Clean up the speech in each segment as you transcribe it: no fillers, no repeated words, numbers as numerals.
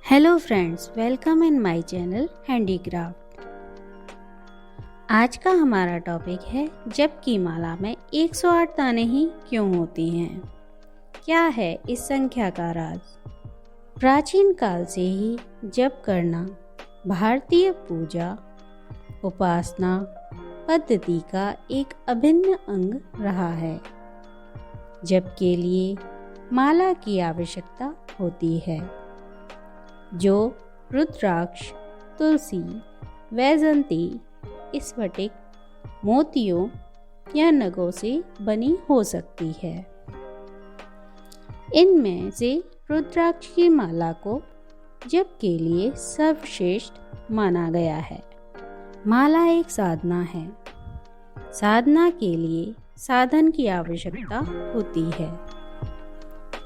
Hello friends, welcome in my channel handicraft. आज का हमारा टॉपिक है जप की माला में 108 दाने ही क्यों होती हैं। क्या है इस संख्या का राज। प्राचीन काल से ही जप करना भारतीय पूजा उपासना पद्धति का एक अभिन्न अंग रहा है। जप के लिए माला की आवश्यकता होती है जो रुद्राक्ष, तुलसी, वैजंती, स्फटिक, मोतियों या नगों से बनी हो सकती है। इनमें से रुद्राक्ष की माला को जप के लिए सर्वश्रेष्ठ माना गया है। माला एक साधना है। साधना के लिए साधन की आवश्यकता होती है।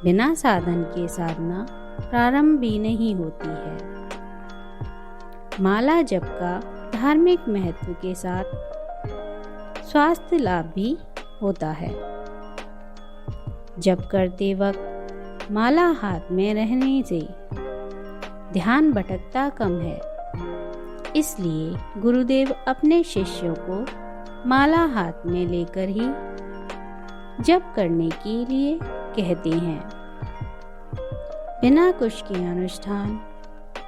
बिना साधन के साधना प्रारंभ भी नहीं होती है। माला जप का धार्मिक महत्व के साथ स्वास्थ्य लाभ भी होता है। जप करते वक्त माला हाथ में रहने से ध्यान भटकता कम है। इसलिए गुरुदेव अपने शिष्यों को माला हाथ में लेकर ही जप करने के लिए कहते हैं। बिना कुश के अनुष्ठान,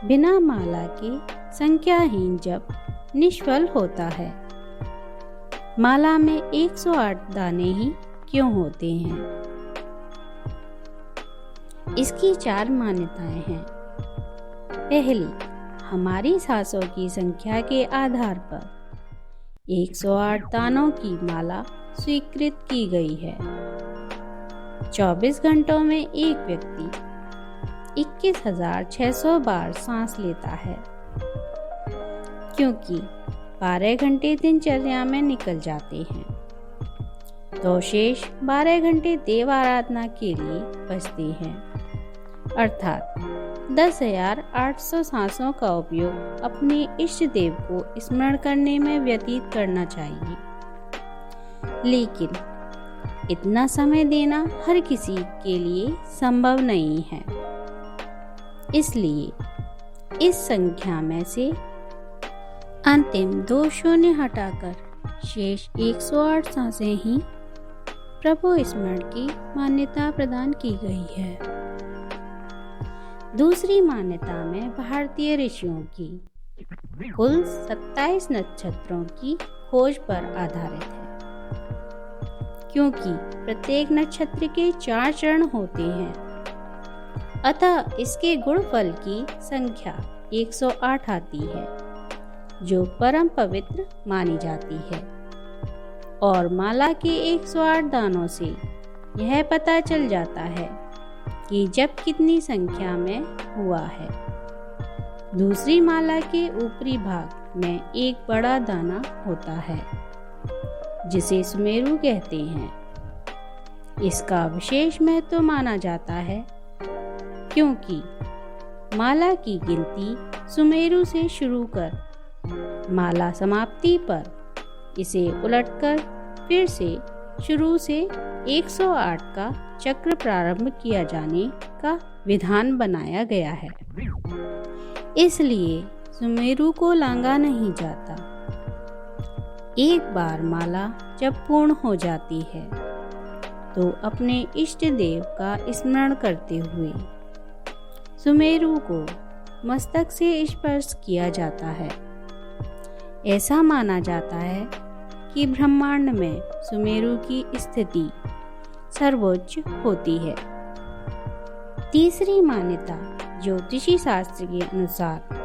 बिना माला के संख्याहीन जप निष्फल होता है। माला में 108 दाने ही क्यों होते हैं? इसकी 4 मान्यताएं हैं। पहली, हमारी सांसों की संख्या के आधार पर 108 दानों की माला स्वीकृत की गई है। 24 घंटों में एक व्यक्ति 21,600 बार सांस लेता है। क्योंकि 12 घंटे दिनचर्या में निकल जाते हैं तो शेष 12 घंटे देव आराधना के लिए बचते हैं। अर्थात 10,800 सांसों का उपयोग अपने इष्ट देव को स्मरण करने में व्यतीत करना चाहिए। लेकिन इतना समय देना हर किसी के लिए संभव नहीं है। इसलिए इस संख्या में से अंतिम 2 शून्य हटाकर शेष 108 सांसें ही प्रभु स्मरण की मान्यता प्रदान की गई है। दूसरी मान्यता में भारतीय ऋषियों की कुल 27 नक्षत्रों की खोज पर आधारित है। क्योंकि प्रत्येक नक्षत्र के 4 चरण होते हैं, अतः इसके गुणफल की संख्या 108 आती है, जो परम पवित्र मानी जाती है। और माला के 108 दानों से यह पता चल जाता है कि जप कितनी संख्या में हुआ है। दूसरी माला के ऊपरी भाग में एक बड़ा दाना होता है जिसे सुमेरु कहते हैं। इसका विशेष महत्व माना जाता है क्योंकि माला की गिनती सुमेरु से शुरू कर माला समाप्ति पर इसे उलटकर फिर से शुरू से 108 का चक्र प्रारंभ किया जाने का विधान बनाया गया है। इसलिए सुमेरु को लांघा नहीं जाता। एक बार माला जब पूर्ण हो जाती है तो अपने इष्ट देव का स्मरण करते हुए सुमेरु को मस्तक से स्पर्श किया जाता है। ऐसा माना जाता है कि ब्रह्मांड में सुमेरु की स्थिति सर्वोच्च होती है। तीसरी मान्यता ज्योतिषी शास्त्र के अनुसार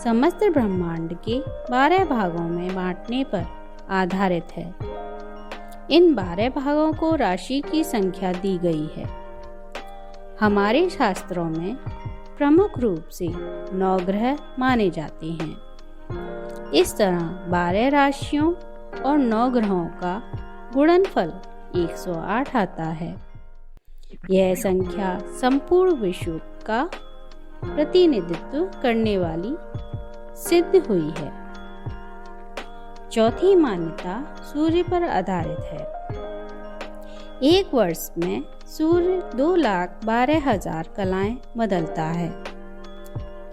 समस्त ब्रह्मांड के 12 भागों में बांटने पर आधारित है। इन 12 भागों को राशि की संख्या दी गई है। हमारे शास्त्रों में प्रमुख रूप से 9 ग्रह माने जाते हैं। इस तरह 12 राशियों और 9 ग्रहों का गुणनफल 108 आता है। यह संख्या संपूर्ण विश्व का प्रतिनिधित्व करने वाली सिद्ध हुई है। चौथी मान्यता सूर्य पर आधारित है। एक वर्ष में सूर्य 2,12,000 कलाएं बदलता है,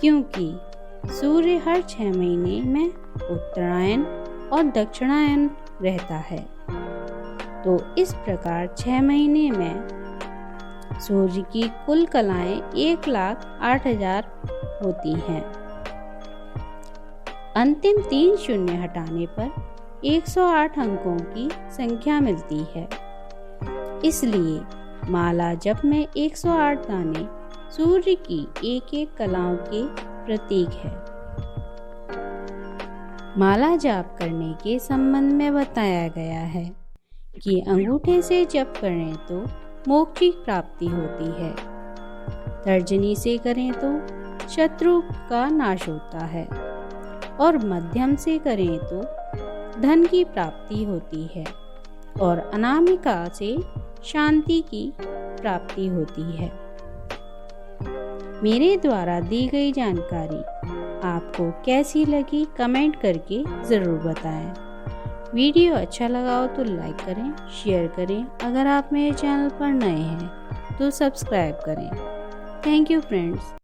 क्योंकि सूर्य हर 6 महीने में उत्तरायण और दक्षिणायन रहता है। तो इस प्रकार 6 महीने में सूर्य की कुल कलाएं 1,08,000 होती हैं। अंतिम 3 शून्य हटाने पर 108 अंकों की संख्या मिलती है। इसलिए माला जप में 108 दाने सूर्य की एक एक कलाओं के प्रतीक है। माला जाप करने के संबंध में बताया गया है कि अंगूठे से जप करें तो मोक्ष की प्राप्ति होती है, तर्जनी से करें तो शत्रु का नाश होता है और मध्यम से करें तो धन की प्राप्ति होती है और अनामिका से शांति की प्राप्ति होती है। मेरे द्वारा दी गई जानकारी आपको कैसी लगी कमेंट करके ज़रूर बताएं। वीडियो अच्छा लगा हो तो लाइक करें, शेयर करें। अगर आप मेरे चैनल पर नए हैं तो सब्सक्राइब करें। Thank you friends.